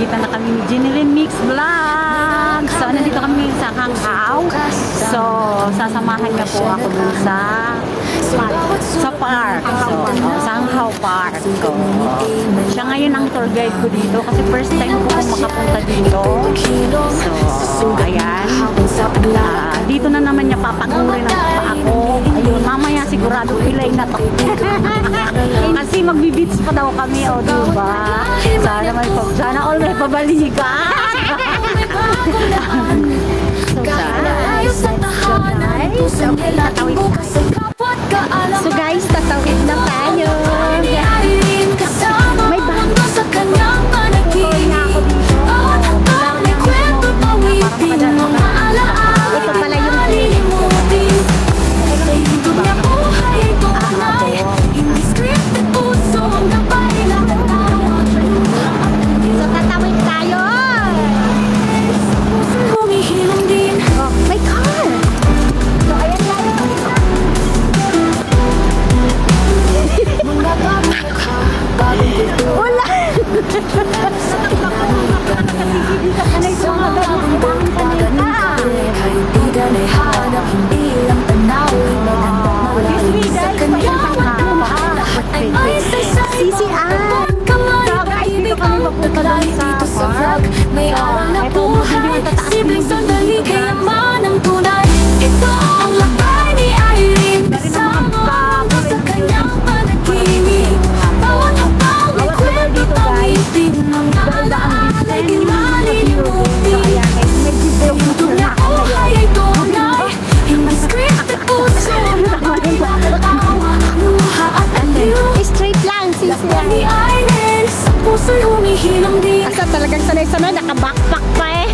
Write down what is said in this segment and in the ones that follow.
Nagkita na kami ni Jeneline Mix Vlog. So, nandito kami sa Hanghaw. So, sasamahan niya po ako dun sa park. So, sa Hanghaw Park. So, siya ngayon ang tour guide ko dito kasi first time ko makapunta dito. So, ayan. Dito na naman niya papagurin ang pa ako. Ayun, mamaya sigurado pilay na to. Kasi magbi-beach pa daw kami, o diba? Sana all may pabalikan. So guys, tatawid na tayo. May bangko sa kanyang panaginip. May kwento pawitin mga alaala. Ito pala yung lilimutin. Ito niya buhay tunay. Hindi scripted puso na bailang tawa. So tatawid tayo. Humihilong din. Oh, my car. So ayan tayo. Wala! May araw na buhay, simpleng sandali, kayaman ang tunay. Ito ang lakay ni Irene, kasama mo sa kanyang panaginip. Bawat habang may kwento pawitin, mga alaala ay malilimutin. Ito na buhay ay tunay, hindi scripted puso na bailang tawa, luha at aliw. Straight lang, sisiya ni Irene, sa puso'y humihilong din. Asa talagang sanay-sanay, naka-backpack pa eh.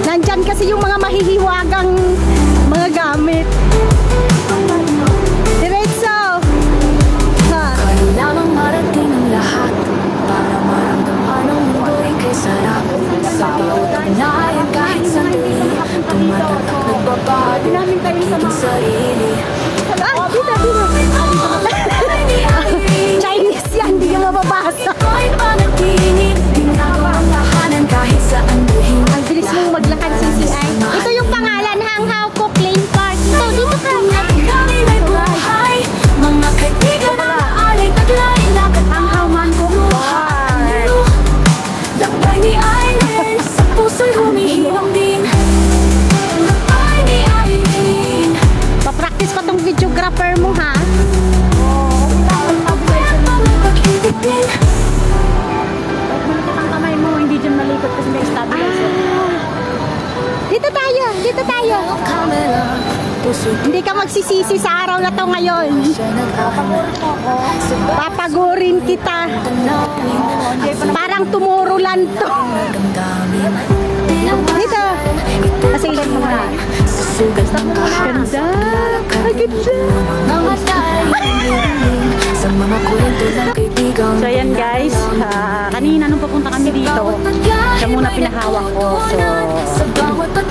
Nandyan kasi yung mga mahihiwagang mga gamit. Diretso! Kailangang marating ang lahat para maramdaman ang mundo'y kay sarap. Sa bawat ugnayan kahit sandali, tumatatak nagbabago ang sarili. Chinese yan, hindi ka mababasa. Ang bilis mong maglakad, CCI. Ito yung pangalan, Hanghaw Cooking Park. Ito, dito ka. Mga kaibigan na alay taglay, Hanghaw Man Cooking Park. Lakbay ni Irene, sa puso'y humihilong din. Lakbay ni Irene. Pa-practice pa tong videographer mo, ha? Ang kamay mo, hindi dyan malikot kasi may stabilizer. Dito tayo, dito tayo. Hindi ka magsisisi sa araw na to ngayon. Papagurin kita. Parang tumurulan to. Dito. Kasi ilan mo na. Ganda. Ay, ganda. So ayan guys, kanina nung papunta kami dito, siya muna pinahawak ko. So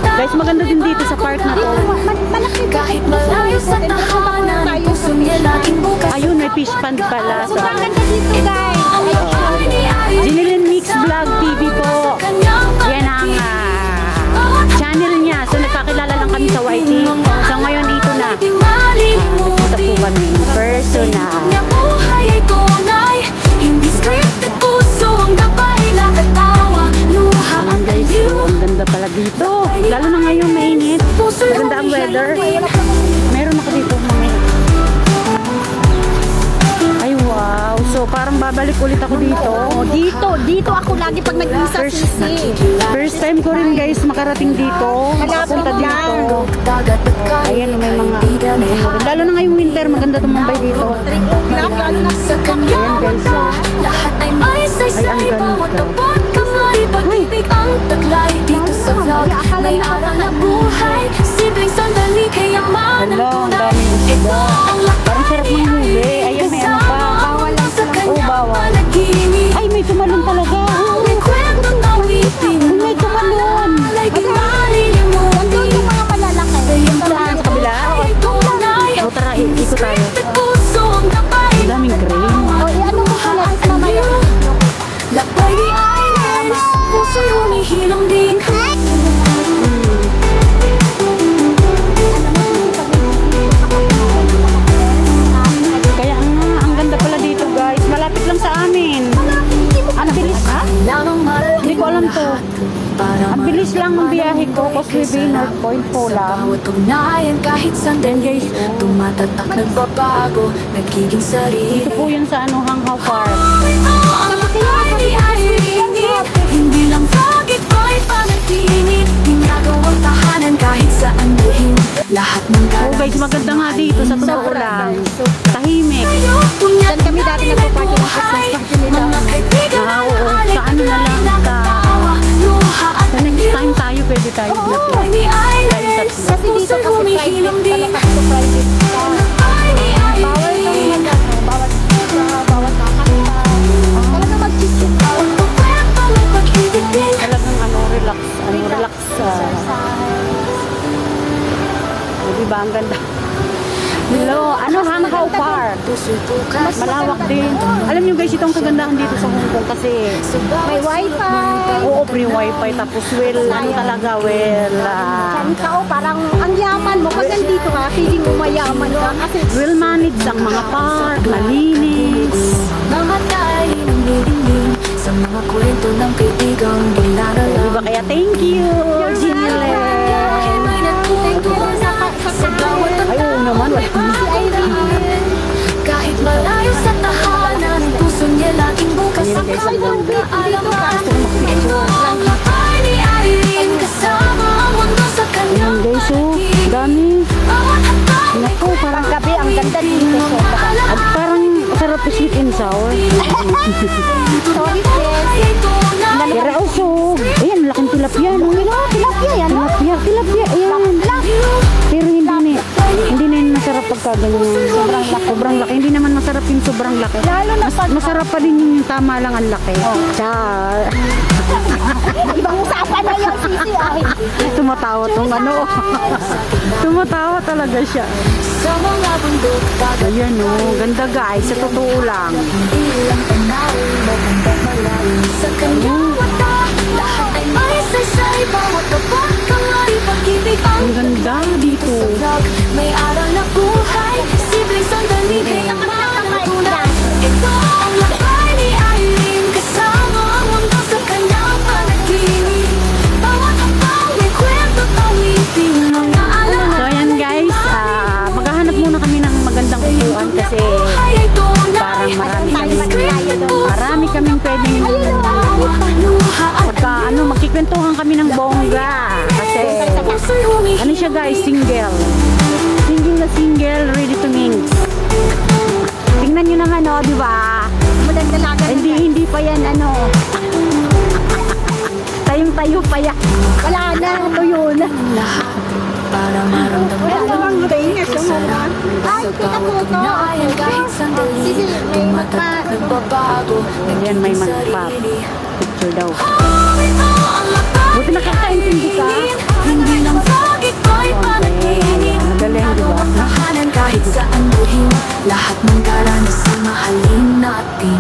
guys, maganda din dito sa park na to. Kahit malayo sa tahanan, ayun, may fish pond pala. So maganda dito guys. Jeneline Mix Vlog TV po. Yan ang channel niya. So nagkakilala lang kami sa YT. So ngayon dito na nagpunta po kami in personal. Hindi scripted puso ang nabaila katawa, luha at aliw. Ang ganda pala dito. Lalo na ngayon mainit. Maganda ang weather. Meron ako dito mga. Ay wow. So parang babalik ulit ako dito. Dito ako lagi pag nag-isa sisi. First time ko rin guys makarating dito. Makapunta dito. Ayan may mga. Lalo na ngayong winter maganda tumambay dito. Ayan guys. Ay ang ganda. Pag-ibig ang taglay dito sa vlog. May araw na buhay, simpleng sandali, kayaman ang tunay. Ito ang lakay ni Irene, kasama mo sa kanyang panaginip. Ay, may tumalon talaga. May kwentong awitin, may tumalon. Alay malilimutin. Ito yung mga malalaki. Yung sa kabila. O tara, ikot tayo. Ang daming crane. O, ano mo pala? Mamaya. Lakbay minutes lang ang biyahe ko, Causeway Bay, North Point po lang. Kahit sandali, tumatatak, nagbabago, nagiging sarili. Ito po yun sa ano, Hanghaw Park. Hindi lang bakit ko'y panaginip, ginagawang tahanan kahit saan buhin. Lahat ng Oh guys, maganda nga dito sa totoo lang. Tahimik. Saan kami dati nagpa-party ng Christmas party nila? Oo, sa ano na lang sa next time tayo, pwede tayo na po. Kasi dito kasi private, talaga sa private. Bawal ng bawal kakanta. Talaga mag-chill. Talagang relax. Diba, ang ganda. Hello, Hanghaw Park. Malawak din. Alam niyo guys, itong kagandahan dito sa Hong Kong kasi May wifi. oo, free wifi. Tapos Parang ang yaman mo. Pag nandito ka, feeling mo mayaman ka. Kasi well managed ang mga park, malinis. Mga tayo ng nilingin sa mga kwento ng kaibigang dinarala. Diba kaya thank you, Ginile. May natutunan sa bawat Ay, oo naman, wala. kahit malayo sa tahanan, puso niya laging bukas Ayan, ang guys, ang kanyang ganda. kaalaman. Ito ang lakay ni Irene, kasama ang mundo sa kanyang Ayan guys, oh, dami. bawat hapag. Naku, parang gabi, ang ganda dito. at parang sarap po sweet and sour. Sorry, sis. Kira also. Ayan, malaking tilapia, no? Tilapia yan. Tilapia, ayan. Pero hindi na yun masarap pagka ganyan. Sobrang laki. Hindi naman masarap yung sobrang laki. Lalo na pag Masarap pa din yung tama lang ang laki. Char. ibang usapan na yung sisi ay. Tumatawa tong ano. Tumatawa talaga siya. Sa mga bundok, dagat, Ayan, oh. Ganda guys. Sa totoo lang. ilang tanawin, maganda malalim sa kanyang mata. Lahat ay may saysay, bawat kapag kamay, pag-ibig ang Ang ganda dito. vlog. May aral na buhay, simpleng sandali, kaya natutunan. Ito ang lakay ni Irene, kasama ang mundo sa kanyang panaginip. Bawat hapang may kwento, tawitin, mga alam. So ayan guys, maghahanap muna kami ng magandang upuan kasi parang marami kaming pwedeng pagka magkikwentuhan kami ng bongga kasi ano siya guys, single ready to mingle. Tingnan nyo naman, oh, di ba? Madandalaga. Hindi pa yan tayong-tayo pa yan. Wala na, tuyo na. Para maramdaman Wala namang brainers yung mga. Ay, kita po to. kahit sandali, Sisi, may tumatatak, nagbabago. Ayan, may picture daw. Buti nakakaintindi ka. Hindi lang bakit ko'y panaginip. Magaling, di ba? Tahanan kahit saan buhin, lahat ng karanasan mahalin natin.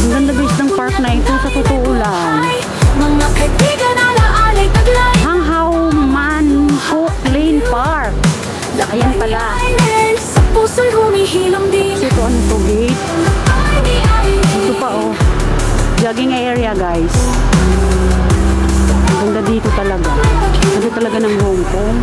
Ang ganda guys ng park na ito sa totoo lang. Mga kaibigan, alaalay, taglay. Hanghaw Manhook Lane Park. Ayan pala. Sa puso'y humihilom din. Kasi ito ano to, gate. Ito pa oh. Jogging area guys. Ang ganda dito talaga. Ganda talaga ng Hong Kong.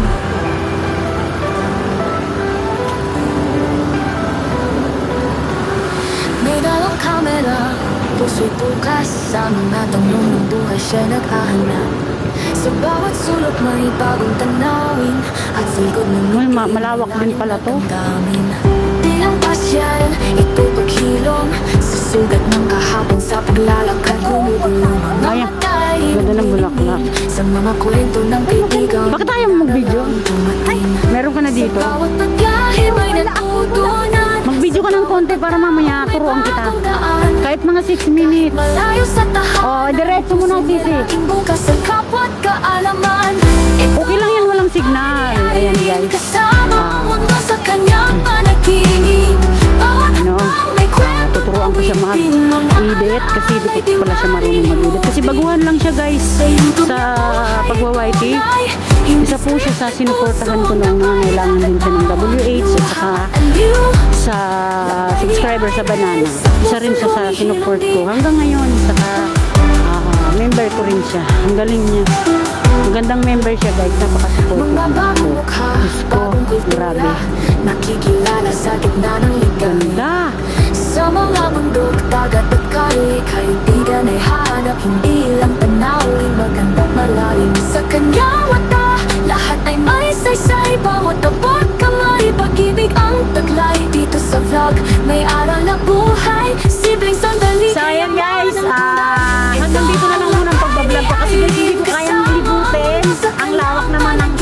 May dalawang kamera, puso'y bukas. Sa mga tanong ng buhay siya naghahanap. Sa bawat sulok may bagong tanawin. At sa likod ng Uy, malawak din pala to. damdamin. Di ang pasyal, ito paghilom. Sa sugat ng kahapon sa paglalakad, gumugulong mga Ayan, tayo. ganda ng bulaklak. Sa mga kwento ng kaibigan, Bakit tayo mag-video? dumating. Meron ka na dito. Bawat paglahi may natutunan. Mag-video ka ng konti para mamaya turuan kita. Kahit mga 6 minutes. Malayo sa tahanan. Oh, diretso mo na sisi. Aking bukas sa kapwa't kaalaman. Okay lang yan, walang signal. Ayan guys. Kasama ang mundo sa kanyang panaginip. Bawat Ano? hapang may kwento, Tuturuan ko siya mag-edit kasi di ko pala siya marunong mag-edit. Kasi baguhan lang siya guys sa pagwa-YT. Isa po siya sa sinuportahan ko nung nangangailangan din siya ng WH at saka sa subscriber sa Banana. Isa rin siya sa sinuport ko hanggang ngayon. Saka member ko rin siya. Ang galing niya. Magandang member siya guys, napaka-supportive. Mga bagong mukha, Diyos ko, bagong kultura, grabe. nakikilala sa gitna ng ligaya. Ganda. Sa mga bundok, dagat at kali, kaibigan ay hanap, hindi lang tanawin, magandang malalim. Sa kanyang mata, lahat ay may saysay, bawat abot kamay, pag-ibig ang taglay. Dito sa vlog, may aral na buhay, simpleng sandali. So ayan guys, hanggang dito na lang muna ang pagbablog ko kasi guys hindi ko kayang libutin. Ang lawak naman ng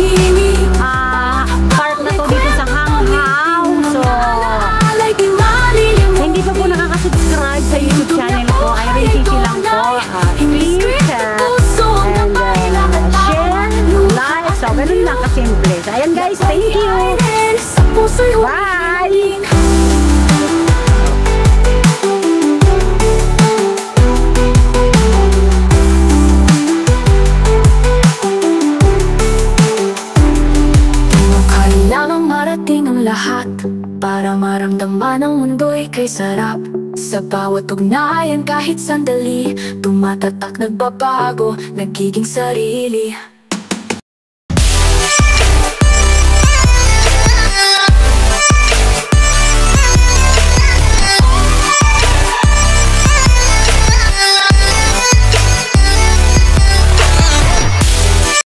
park na to dito sa Hanghaw. So hindi pa po nakaka-subscribe sa YouTube channel ko, Irene Kiki lang po. Please and share, like, so ganun lang kasimple. So ayan guys, thank you. Bye! Kailangang marating ang lahat para maramdaman ang mundo'y kay sarap. Sa bawat ugnayan kahit sandali, tumatatak, nagbabago, nagiging sarili.